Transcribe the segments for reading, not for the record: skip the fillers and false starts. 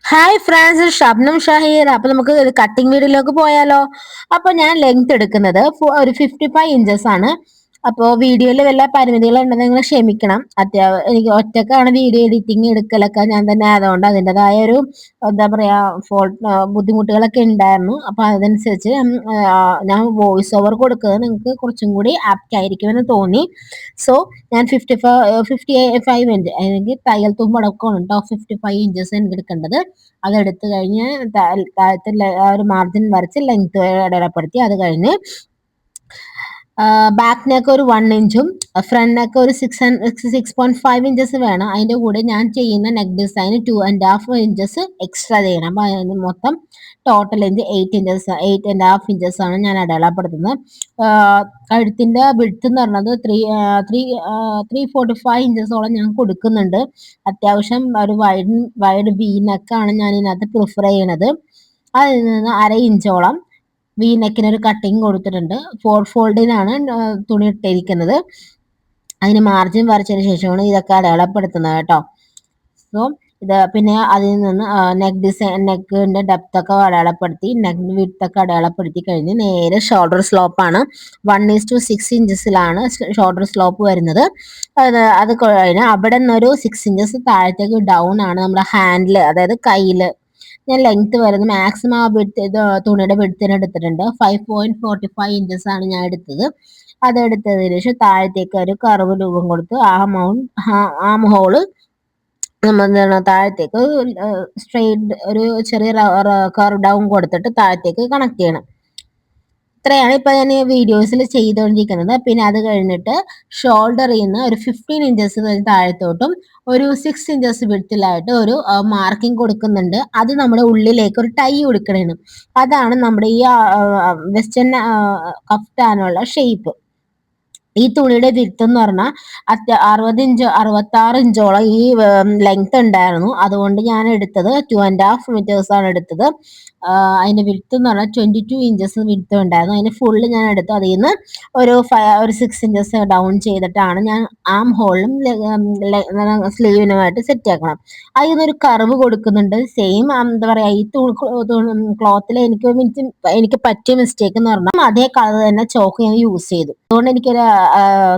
Hi friends, Shabnam Shahir. അപ്പൊ നമുക്ക് cutting വീഡിയോയിലേക്ക് പോയാലോ? അപ്പൊ ഞാൻ ലെങ്ത് എടുക്കുന്നത് ഒരു 55 ഇഞ്ചസ് ആണ്. അപ്പോൾ വീഡിയോയിൽ വല്ല പരിമിതികളുണ്ടെന്ന് നിങ്ങൾ ക്ഷമിക്കണം. എനിക്ക് ഒറ്റക്കാണ് വീഡിയോ എഡിറ്റിംഗ് എടുക്കലൊക്കെ ഞാൻ തന്നെ ആയതുകൊണ്ട് അതിൻ്റെതായ ഒരു എന്താ പറയാ ബുദ്ധിമുട്ടുകളൊക്കെ ഉണ്ടായിരുന്നു. അപ്പൊ അതനുസരിച്ച് ഞാൻ വോയിസ് ഓവർ കൊടുക്കുന്നത് നിങ്ങൾക്ക് കുറച്ചും കൂടി ആപ്റ്റ് ആയിരിക്കുമെന്ന് തോന്നി. സോ ഞാൻ 55 ഇഞ്ച് അല്ലെങ്കിൽ തയ്യൽ തുമ്പടക്കമാണ് കേട്ടോ 55 ഇഞ്ചസ് എനിക്ക് എടുക്കേണ്ടത്. അതെടുത്ത് കഴിഞ്ഞ് താഴത്തെ ഒരു മാർജിൻ വരച്ച് ലെങ്ത് അടയാളപ്പെടുത്തി. അത് കഴിഞ്ഞ് ബാക്ക് നെക്ക് ഒരു 1 ഇഞ്ചും ഫ്രണ്ട് നെക്ക് ഒരു 6.5 ഇഞ്ചസ് വേണം. അതിന്റെ കൂടെ ഞാൻ ചെയ്യുന്ന നെക്ക് ഡിസൈൻ 2.5 ഇഞ്ചസ് എക്സ്ട്രാ ചെയ്യണം. അപ്പൊ അതിന് മൊത്തം ടോട്ടൽ ലെങ്ത് 8.5 ഇഞ്ചസ് ആണ് ഞാൻ അടയാളപ്പെടുത്തുന്നത്. കഴുത്തിന്റെ വിഡ്ത്ത് എന്ന് പറഞ്ഞത് 345 ഇഞ്ചസോളം ഞാൻ കൊടുക്കുന്നുണ്ട്. അത്യാവശ്യം ഒരു വൈഡ് വി നെക്കാണ് ഞാൻ ഇതിനകത്ത് പ്രിഫർ ചെയ്യണത്. അതിൽ നിന്ന് 1/2 ഇഞ്ചോളം വി നെക്കിന് ഒരു കട്ടിങ് കൊടുത്തിട്ടുണ്ട്. 4 ഫോൾഡിനാണ് തുണി ഇട്ടിരിക്കുന്നത്. അതിന് മാർജിൻ വരച്ചതിന് ശേഷമാണ് ഇതൊക്കെ അടയാളപ്പെടുത്തുന്നത് കേട്ടോ. സോ ഇത് പിന്നെ അതിൽ നിന്ന് നെക്കിന്റെ ഡെപ്ത് ഒക്കെ അടയാളപ്പെടുത്തി, നെക്ക് വിഡ്ത്ത് ഒക്കെ അടയാളപ്പെടുത്തി കഴിഞ്ഞ് നേരെ ഷോൾഡർ സ്ലോപ്പാണ്. 1:6 ഇഞ്ചസിലാണ് ഷോൾഡർ സ്ലോപ്പ് വരുന്നത്. അത് കഴിഞ്ഞ് അവിടെ നിന്നൊരു 6 ഇഞ്ചസ് താഴത്തേക്ക് ഡൗൺ ആണ് നമ്മുടെ ഹാൻഡിൽ, അതായത് കയ്യില് ഞാൻ ലെങ്ത് വരുന്നത് മാക്സിമം ആ തുണിയുടെ വിഡ്ത്തിന് എടുത്തിട്ടുണ്ട്. 5.45 ഇഞ്ചസ് ആണ് ഞാൻ എടുത്തത്. അതെടുത്തതിന് ശേഷം താഴത്തേക്ക് ഒരു കർവ് രൂപം കൊടുത്ത് ആം ഹോള് നമ്മൾ താഴത്തേക്ക് സ്ട്രെയിറ്റ് ഒരു ചെറിയ കർവ് ഡൗൺ കൊടുത്തിട്ട് താഴത്തേക്ക് കണക്ട് ചെയ്യണം. ഇത്രയാണ് ഇപ്പൊ ഞാൻ വീഡിയോസിൽ ചെയ്തുകൊണ്ടിരിക്കുന്നത്. പിന്നെ അത് കഴിഞ്ഞിട്ട് ഷോൾഡറിൽ നിന്ന് ഒരു 15 ഇഞ്ചസ് താഴത്തോട്ടും ഒരു 6 ഇഞ്ചസ് വിഡ്ത്തിലായിട്ട് ഒരു മാർക്കിംഗ് കൊടുക്കുന്നുണ്ട്. അത് നമ്മുടെ ഉള്ളിലേക്ക് ഒരു ടൈ കൊടുക്കണേണ്. അതാണ് നമ്മുടെ ഈ വെസ്റ്റേൺ കഫ്താനുള്ള ഷേപ്പ്. ഈ തുണിയുടെ വിഡ്ത്ത് എന്ന് പറഞ്ഞാൽ 66 ഇഞ്ചോളം ഈ ലെങ്ത് ഉണ്ടായിരുന്നു. അതുകൊണ്ട് ഞാൻ എടുത്തത് 2.5 മീറ്റേഴ്സ് ആണ് എടുത്തത്. അതിന്റെ വിഡ്ത്ത് എന്ന് പറഞ്ഞാൽ 22 ഇഞ്ചസ് വിഡ്ത്ത് ഉണ്ടായിരുന്നു. അതിന് ഫുള്ള് ഞാൻ എടുത്തു. അതിൽ നിന്ന് ഒരു 6 ഇഞ്ചസ് ഡൗൺ ചെയ്തിട്ടാണ് ഞാൻ ആം ഹോളിലും സ്ലീവിനുമായിട്ട് സെറ്റ് ആക്കണം. അതിൽ നിന്നൊരു കർവ് കൊടുക്കുന്നുണ്ട്. സെയിം എന്താ പറയാ, ഈ ക്ലോത്തിൽ എനിക്ക് പറ്റിയ മിസ്റ്റേക്ക് എന്ന് പറഞ്ഞാൽ അതേ കളർ തന്നെ ചോക്ക് ഞാൻ യൂസ് ചെയ്തു. അതുകൊണ്ട് എനിക്കൊരു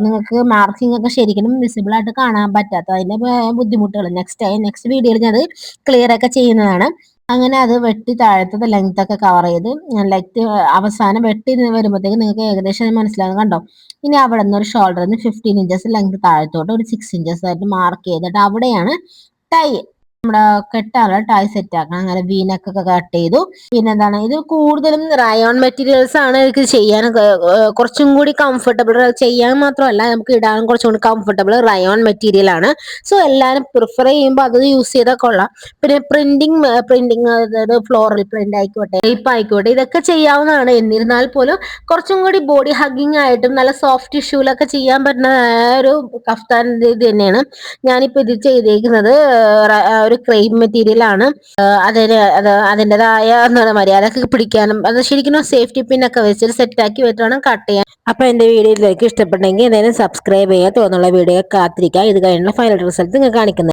നിങ്ങൾക്ക് മാർക്കിംഗ് ഒക്കെ ശരിക്കും വിസിബിൾ ആയിട്ട് കാണാൻ പറ്റാത്ത അതിന്റെ ബുദ്ധിമുട്ടുകൾ നെക്സ്റ്റ് വീഡിയോയിൽ ഞാൻ അത് ക്ലിയർ ഒക്കെ ചെയ്യുന്നതാണ്. അങ്ങനെ അത് വെട്ടി താഴത്തെ ലെങ്ത് ഒക്കെ കവർ ചെയ്ത് ലെങ്ത് അവസാനം വെട്ടി വരുമ്പോഴത്തേക്ക് നിങ്ങൾക്ക് ഏകദേശം മനസ്സിലാകും കണ്ടോ. ഇനി അവിടെ നിന്ന് ഒരു ഷോൾഡറിൽ നിന്ന് 15 ഇഞ്ചസ് ലെങ്ത് താഴത്തോട്ട് ഒരു 6 ഇഞ്ചസ് ആയിട്ട് മാർക്ക് ചെയ്തിട്ട് അവിടെയാണ് ടൈ നമ്മുടെ കെട്ടാനുള്ള ടൈ സെറ്റ് ആക്കണം. അങ്ങനെ വീനക്കൊക്കെ കട്ട് ചെയ്തു. പിന്നെന്താണ്, ഇത് കൂടുതലും റയോൺ മെറ്റീരിയൽസ് ആണ് എനിക്ക് ചെയ്യാൻ കുറച്ചും കൂടി കംഫർട്ടബിൾ. ചെയ്യാൻ മാത്രമല്ല നമുക്ക് ഇടാൻ കുറച്ചും കൂടി കംഫർട്ടബിൾ റയോൺ മെറ്റീരിയൽ ആണ്. സോ എല്ലാവരും പ്രിഫർ ചെയ്യുമ്പോൾ അത് യൂസ് ചെയ്താൽ കൊള്ളാം. പിന്നെ പ്രിന്റിങ് അതായത് ഫ്ലോറൽ പ്രിന്റ് ആയിക്കോട്ടെ, ഷേപ്പ് ആയിക്കോട്ടെ, ഇതൊക്കെ ചെയ്യാവുന്നതാണ്. എന്നിരുന്നാൽ പോലും കുറച്ചും കൂടി ബോഡി ഹഗ്ഗിങ് ആയിട്ടും നല്ല സോഫ്റ്റ് ടിഷ്യൂലൊക്കെ ചെയ്യാൻ പറ്റുന്ന ഒരു കഫ്താൻ ഇത് തന്നെയാണ്. ഞാനിപ്പോ ഇത് ചെയ്തേക്കുന്നത് ഒരു ക്രേപ്പ് മെറ്റീരിയൽ ആണ്. അതിൻ്റെതായ മര്യാദക്ക് പിടിക്കാനും അത് ശരിക്കും സേഫ്റ്റി പിന്നൊക്കെ വെച്ചിട്ട് സെറ്റാക്കി വെച്ചിട്ട് കട്ട് ചെയ്യാൻ. അപ്പൊ എന്റെ വീഡിയോയിലേക്ക് ഇഷ്ടപ്പെട്ടെങ്കിൽ എന്തായാലും സബ്സ്ക്രൈബ് ചെയ്യുക. തോന്നുള്ള വീഡിയോ കാത്തിരിക്കുക. ഇത് കഴിഞ്ഞുള്ള ഫൈനൽ റിസൾട്ട് നിങ്ങൾ കാണിക്കുന്നത്.